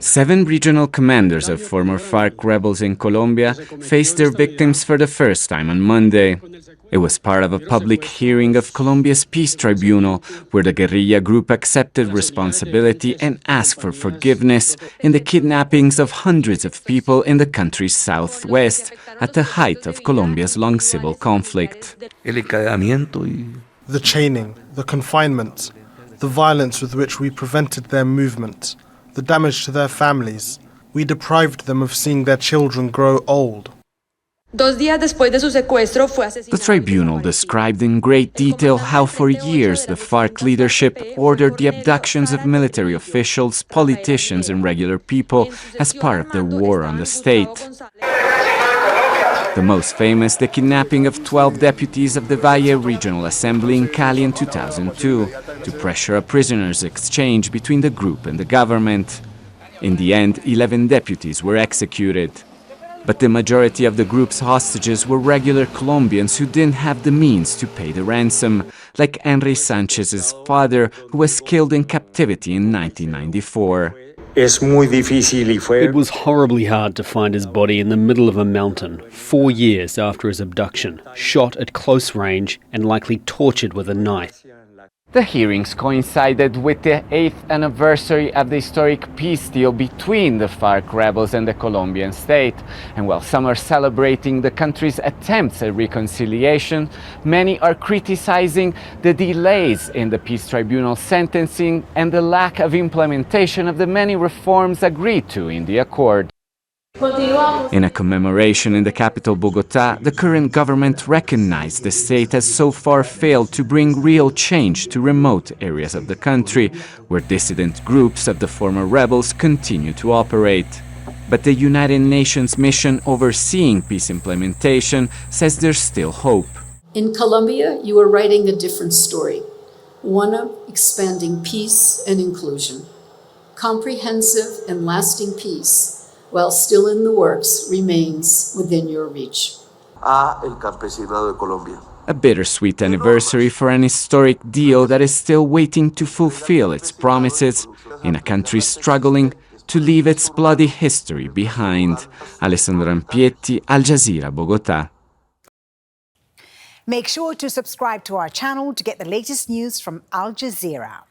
7 regional commanders of former FARC rebels in Colombia faced their victims for the first time on Monday. It was part of a public hearing of Colombia's peace tribunal, where the guerrilla group accepted responsibility and asked for forgiveness in the kidnappings of hundreds of people in the country's southwest at the height of Colombia's long civil conflict. The chaining, the confinement, the violence with which we prevented their movement, the damage to their families. We deprived them of seeing their children grow old. The tribunal described in great detail how for years the FARC leadership ordered the abductions of military officials, politicians and regular people as part of their war on the state. The most famous, the kidnapping of 12 deputies of the Valle Regional Assembly in Cali in 2002, to pressure a prisoners' exchange between the group and the government. In the end, 11 deputies were executed. But the majority of the group's hostages were regular Colombians who didn't have the means to pay the ransom, like Henry Sanchez's father, who was killed in captivity in 1994. It was horribly hard to find his body in the middle of a mountain, 4 years after his abduction, shot at close range and likely tortured with a knife. The hearings coincided with the 8th anniversary of the historic peace deal between the FARC rebels and the Colombian state. And while some are celebrating the country's attempts at reconciliation, many are criticizing the delays in the peace tribunal sentencing and the lack of implementation of the many reforms agreed to in the accord. In a commemoration in the capital Bogota, the current government recognized the state has so far failed to bring real change to remote areas of the country, where dissident groups of the former rebels continue to operate. But the United Nations mission overseeing peace implementation says there's still hope. In Colombia, you are writing a different story, one of expanding peace and inclusion. Comprehensive and lasting peace, while still in the works, remains within your reach. A bittersweet anniversary for an historic deal that is still waiting to fulfill its promises in a country struggling to leave its bloody history behind. Alessandro Rampietti, Al Jazeera, Bogota. Make sure to subscribe to our channel to get the latest news from Al Jazeera.